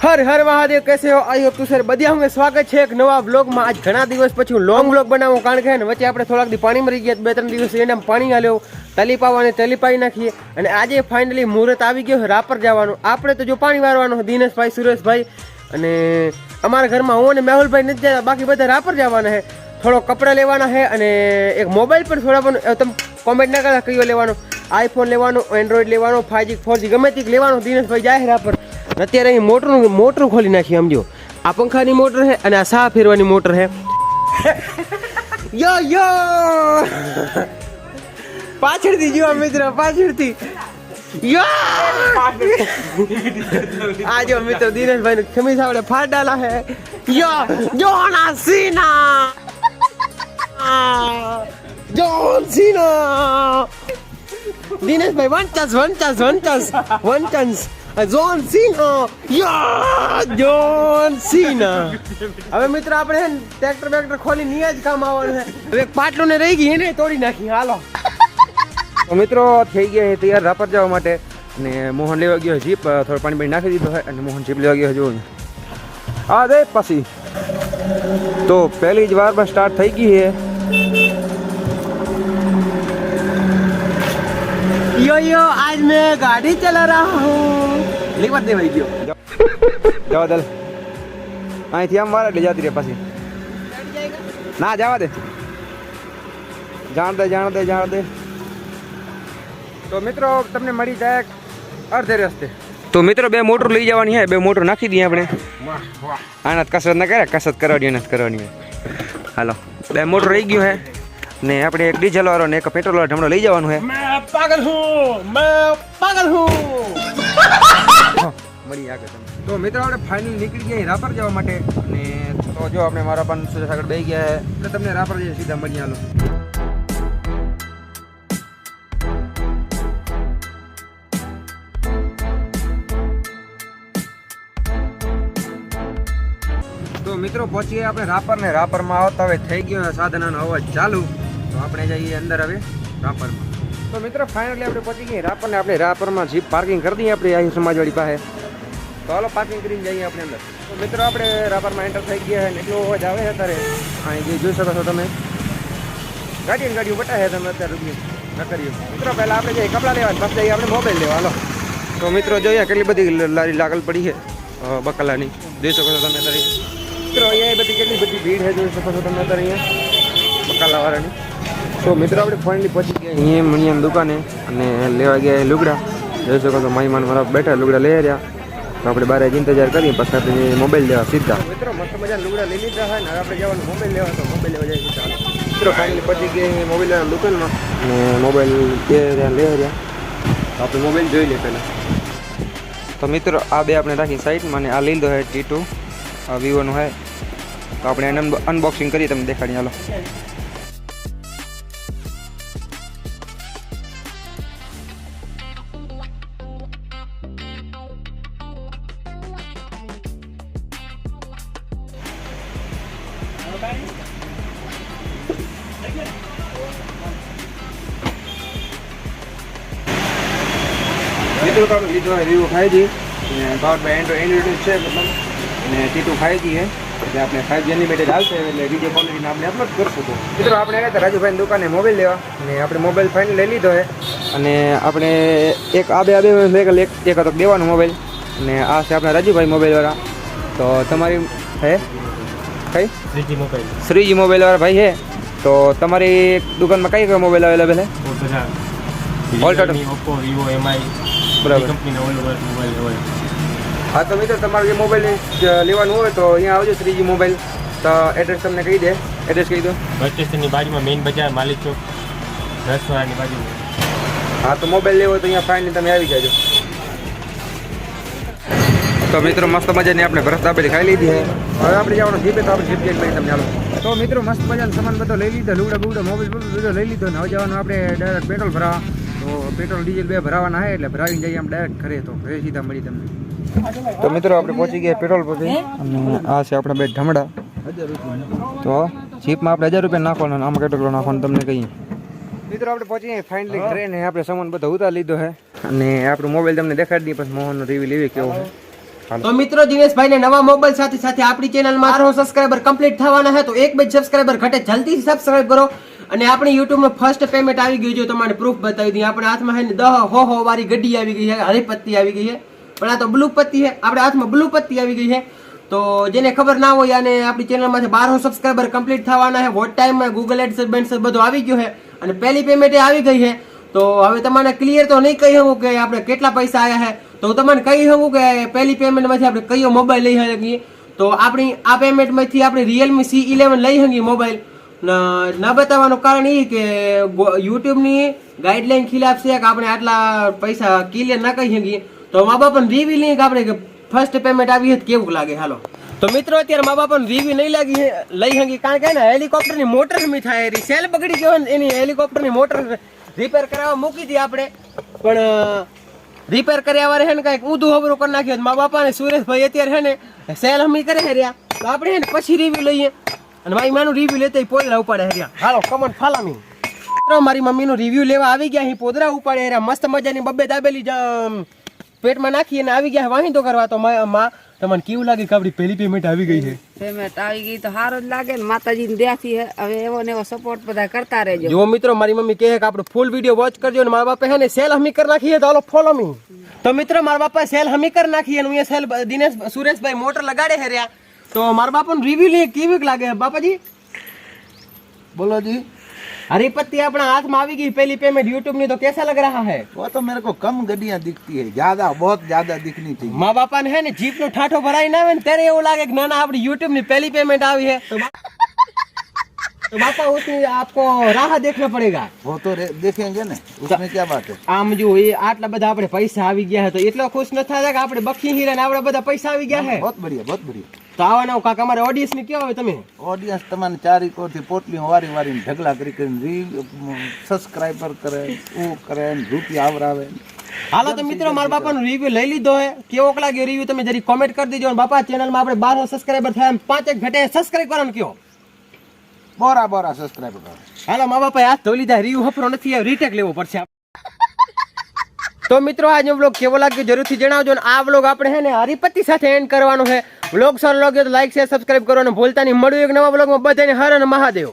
हर हर महादेव कैसे हो I hope sir बढ़िया होंगे। स्वागत है एक नवा ब्लॉग में। आज घना दिवस पछी लॉन्ग ब्लॉग बनावो कारण के वच्चे आपणे થોડાક દી પાણી મરી ગયા, 2-3 દિવસ એનામ પાણી આલ્યો, તલી પાવાને તલી પાઈ નાખીએ અને આજે ફાઇનલી મુહૂર્ત આવી ગયો રાપર જવાનું। આપણે તો જો પાણી વારવાનું દિનેશભાઈ, સુરેશભાઈ અને અમારા ઘરમાં હું અને મેહુલભાઈ નથી જતા, બાકી બધા રાપર જવાના છે। થોડો કપડા લેવાના છે અને એક મોબાઈલ પર થોડા તમે કોમેન્ટ ના કરતા કયો લેવાનો, આઈફોન લેવાનો, એન્ડ્રોઈડ લેવાનો, 5G 4G ગમે તે લેવાનો। દિનેશભાઈ જાય રાપર। અત્યારે અહીં મોટરું ખોલી નાખી। સમજો આ પંખાની મોટર છે અને આ સાહ ફેરવાની મોટર છે। યો યો પાછળથી જો મિત્ર, પાછળથી યો આ જો મિત્ર દિનેશભાઈ નું ખમીસ આપણે ફાડ ડાલા છે। Yo John Cena, John Cena, Dineshbhai one chance John Cena, યા જોન સીના। હવે મિત્ર આપણે ટ્રેક્ટર ખોલી નિયા જ કામ આવવાનું છે। હવે પાટલો ને રહી ગઈ એને તોડી નાખી। હાલો તો મિત્રો થઈ ગયા છે તૈયાર રાપર જવા માટે અને મોહન લેવા ગયો જીપ, થોડું પાણી નાખી દીધો છે અને મોહન જીપ લેવા ગયો જો આ દે પછી। તો પહેલી જ વારમાં સ્ટાર્ટ થઈ ગઈ છે। यो आज मैं गाड़ी चला रहा हूँ। लेकिन बात नहीं भाई क्यों જવા દે અહીંથી આમ મારે લઈ જતી રે પછી ના જવા દે, જાણ દે। તો મિત્રો તમને મળી જાય અડધે રસ્તે। તો મિત્રો 2 મોટર લઈ જવાની છે, 2 મોટર નાખી દઈએ આપણે। આના કસરત ના કરે, કસરત કરવાની। હાલો 2 મોટર રહી ગયું છે ને આપણે એક ડીઝલ વાળો ને એક પેટ્રોલ વાળો ઢમડો લઈ જવાનું છે। मैं पागल हूँ મળી આગળ તમે। તો મિત્રો આપણે ફાઇનલ નીકળી ગયા રાપર જવા માટે અને તો જો આપણે મારા પણ સુરેશ આગળ બેસી ગયા છે એટલે તમને રાપર જઈએ સીધા મળી હાલો। તો મિત્રો પહોંચી ગયા આપણે રાપર ને રાપરમાં આવતા હવે થઈ ગયો સાધનનો અવાજ ચાલુ। તો આપણે જઈએ અંદર હવે રાપરમાં। તો મિત્રો ફાઇનલી આપણે પહોંચી ગયા રાપર ને આપણે રાપરમાં જીપ પાર્કિંગ કરી દઈએ આપણે અહીં સમાજવાડી પાસે। તો હાલો પાર્કિંગ કરીને જઈએ આપણે અંદર। તો મિત્રો આપણે રાપરમાં એન્ટર થઈ ગયા છે ને એટલો અવાજ આવે છે અત્યારે અહીં જે જોઈ શકો છો તમે, ગાડીઓ બટા છે તમે અત્યારે રૂપિયા ન કરીએ। મિત્રો પહેલાં આપણે જઈએ કપડાં લેવા, પછી જઈએ આપણે મોબાઈલ લેવા। હાલો તો મિત્રો જોઈએ કેટલી બધી લારી લાગલ પડી છે બકાલાની, જોઈ શકો છો તમે અત્યારે। મિત્રો અહીંયા બધી કેટલી બધી ભીડ છે, જોઈ શકો છો તમે અત્યારે અહીંયા બકાલાવાળાની। તો મિત્રો આપણે ફાઇનલી પહોંચી ગયા અહીંયા મણિયાની દુકાને અને લેવા ગયા લુગડા, જોઈ શકો છો મહેમાન મારા બેઠા લુગડા લઈ રહ્યા। તો આપણે બારે જ ઇંતજાર કરીએ, પછી આપણે મોબાઈલ લેવા સીધા। મિત્રો મસ્ત મજા લુગડા લઈ લીધા હોય ને હવે આપણે જવાનું મોબાઈલ લેવા, તો મોબાઈલ લેવા જઈએ સીધા। મિત્રો ફાઇનલી પહોંચી ગયા મોબાઈલ લેવા દુકાનમાં અને મોબાઈલ લઈ રહ્યા। તો આપણે મોબાઈલ જોઈ લઈએ પહેલાં। તો મિત્રો આ બે આપણે રાખી સાઈડમાં અને આ લીધો છે T2 વિવોનું છે। તો આપણે એને અનબોક્સિંગ કરીએ, તમને દેખાડીએ હાલો। મિત્રો તો આપણે લીધો Vivo 5G power by Android છે મતલબ, અને T2 5G છે એટલે આપણે 5G અનલિમિટેડ આવશે એટલે વિડીયો ક્વોલિટીને આપણે અપલોડ કરશું। તો મિત્રો આપણે આવ્યા હતા રાજુભાઈની દુકાને મોબાઈલ લેવા અને આપણે મોબાઈલ ફાઇનલ લઈ લીધો છે અને આપણે એક આ બે એક હતો દેવાનો મોબાઈલ અને આ છે આપણા રાજુભાઈ મોબાઈલવાળા। તો તમારી હે કઈ શ્રીજી મોબાઈલવાળા ભાઈ છે। તો તમારી દુકાનમાં કઈ મોબાઈલ અવેલેબલ છે? All total Oppo, Vivo, MI બરાબર કંપનીના ઓલ ઓવર મોબાઈલ હોય। હા તો મિત્રો તમારે જે મોબાઈલ લેવાનું હોય તો અહીંયા આવજો શ્રીજી મોબાઈલ। તો એડ્રેસ તમને કહી દે, એડ્રેસ કહી દો। બસ સ્ટેશનની બાજુમાં મેઇન બજાર, માલિક ચોક, રસવાડાની બાજુમાં। હા તો મોબાઈલ લેવો તો અહીંયા ફાઇનલી તમે આવી જાજો। તો મિત્રો મસ્ત મજાની આપણે ભરત દાબેલી ખાઈ લીધી છે, હવે આપણે જવાનું જીપે, તો આપણે જીપ ચેક કરી તમને ચાલો। તો મિત્રો મસ્ત મજાનો સામાન બધો લઈ લીધો, લુગડા મોબાઈલ બધો લઈ લીધો ને હવે જવાનું આપણે ડાયરેક્ટ પેટ્રોલ ભરાવા। તો પેટ્રોલ ડીઝલ 2 ભરાવાના છે એટલે ભરાવીને જઈએ આપણે ડાયરેક્ટ ઘરે। તો ઘરે સીધા મળી તમને। તો મિત્રો આપણે પહોંચી ગયા પેટ્રોલ પંપે અને આ છે આપણા 2 ઢમડા। તો જીપમાં આપણે 1000 રૂપિયા નાખવાના, આમાં કેટલો નાખવાનું તમને કહીએ। મિત્રો આપણે પહોંચી ફાઇનલી ઘરે ને આપણે સામાન બધો ઉતારી લીધો છે અને આપણો મોબાઈલ તમને દેખાડી દઈએ, પછી મોહનનો રિવ્યુ લેવી કેવો છે। તો મિત્રો દિનેશભાઈ ને નવા મોબાઈલ સાથે સાથે આપણી ચેનલમાં 800 સબસ્ક્રાઇબર કમ્પ્લીટ થવાના છે, તો એક બે સબસ્ક્રાઇબર ઘટે, જલ્દી સબસ્ક્રાઇબ કરો. અને આપણી YouTube માં ફર્સ્ટ પેમેન્ટ આવી ગયું છે, તમારે પ્રૂફ બતાવી દઈએ. આપણે હાથમાં છે ને 10 વાળી ગड्डी આવી ગઈ છે, હરીપત્તી આવી ગઈ છે, પણ આ તો બ્લુ પત્તી છે. આપણે હાથમાં બ્લુ પત્તી આવી ગઈ છે. તો જેને ખબર ના હોય અને આપણી ચેનલમાંથી 1200 સબસ્ક્રાઇબર કમ્પ્લીટ થવાના છે, વોટ ટાઈમમાં ગૂગલ એડસેન્સ બધું આવી ગયું છે અને પહેલી પેમેન્ટ આવી ગઈ છે. તો હવે તમને ક્લિયર તો નહીં કહી શકું કે આપણે કેટલા પૈસા આવ્યા છે, તો હું તમને કહી શકું કે પહેલી પેમેન્ટમાંથી આપણે કયો મોબાઈલ લઈ શકીએ. તો આપણી આ પેમેન્ટમાંથી આપણે Realme C11 લઈ શકીએ મોબાઈલ. ન બતાવવાનું કારણ એ કે યુટ્યુબની ગાઈડલાઈન ખિલાફ છે કે આપણે આટલા પૈસા ક્લિયર ના કહી શકીએ. તો મા બાપાને રિવ્યુ લઈએ કે આપણે ફર્સ્ટ પેમેન્ટ આવી છે કેવું લાગે. હાલો તો મિત્રો અત્યારે મા બાપાને રિવ્યુ નહીં લાગી લઈ શકીએ, કારણ કે ને હેલિકોપ્ટરની મોટર મી થાય, સેલ બગડી ગયો ને એની હેલિકોપ્ટરની મોટર રિપેર કરાવવા મૂકી હતી આપણે, પણ રિપેર કર્યા વારે છે ને કઈક ઊંધું હબરું કરી નાખ્યું. મા બાપા ને સુરેશભાઈ અત્યારે છે ને સેલ હમી કરે છે રહ્યા, તો આપણે છે ને પછી રિવ્યુ લઈએ. અને મારી માનું રિવ્યુ લેતા પોદરા ઉપાડે રહ્યા. હાલો કમન ફાલામી મિત્રો, મારી મમ્મીનું રિવ્યુ લેવા આવી ગયા, અહીં પોદરા ઉપાડે રહ્યા, મસ્ત મજાની બબ્બે દાબેલી પેટમાં નાખી અને આવી ગયા વાહિંદો કરવા. તો માં તમને કેવું લાગે કે આપણી પહેલી પેમેન્ટ આવી ગઈ છે? પેમેન્ટ આવી ગઈ તો સારું જ લાગે ને, માતાજીની દયાથી હવે એવો ને એવો સપોર્ટ બધા કરતા રહેજો. જો મિત્રો મારી મમ્મી કહે કે આપણે ફૂલ વિડીયો વોચ કરજો, અને મારા બાપા હે ને સેલ હમી કરી નાખીએ, તો હાલો ફોલો મી. તો મિત્રો મારા બાપા સેલ હમી કરી નાખી અને હું સેલ દિનેશ સુરેશભાઈ મોટર લગાડે હે રહ્યા. તો મારા બાપાનું રિવ્યુ લઈએ કેવું લાગે બાપાજી? बोलो जी. हरीपत्ती अपना हाथ में आवी गई पहली पेमेंट यूट्यूब ની, तो कैसा लग रहा है? वो तो मेरे को कम गड्डियां दिखती है, ज्यादा बहुत ज्यादा दिखनी चाहिए. माँ बापा ने है ने जीप नो ठाठो भराई ना આવે ને ત્યારે એવું લાગે કે ના ના આપણી YouTube ની પહેલી પેમેન્ટ આવી है, तो बापा उसमें आपको राह देखना पड़ेगा. वो तो देखेंगे ना, उसमें क्या बात है. આમ જો એ આટલા બધા આપણે પૈસા આવી ગયા છે, તો એટલો ખુશ ન થાય કે આપણે બખી હીરા ને આપણા બધા પૈસા આવી ગયા છે. बहुत बढ़िया, बहुत बढ़िया. તો આવાના કાક અમારે ઓડિયન્સ ની કેવા હોય તમે? ઓડિયન્સ તમને ચારી કોરથી પોટલી વારી વારીને ઢગલા કરી કરીને સબસ્ક્રાઇબર કરે, ઓ કરે ને રૂપિયા આવરાવે. હાલો તો મિત્રો મારા બાપાનો રિવ્યુ લઈ લીધો હે, કેવો લાગ્યો રિવ્યુ તમે જરી કોમેન્ટ કરી દેજો. અને બાપા ચેનલમાં આપણે 1200 સબસ્ક્રાઇબર થયા, 5 ઘટે સબસ્ક્રાઇબ કરવાનું કયો. બોરા બોરા સબસ્ક્રાઇબર કરો. હાલો મા બાપા હાથ ધોઈ લીધા, રિવ્યુ હફરો નથી, રીટેક લેવો પડશે. તો મિત્રો આજનો વ્લોગ કેવો લાગ્યો જરૂરથી જણાવજો. અને આ વ્લોગ આપણે હે ને હરીપત્તી સાથે એન્ડ કરવાનો છે. વ્લોગ સારો લાગ્યો તો લાઈક શેર સબસ્ક્રાઇબ કરવાનું ભૂલતા નહીં. મળ્યું એક નવા વ્લોગમાં, બધાને હર અને મહાદેવ.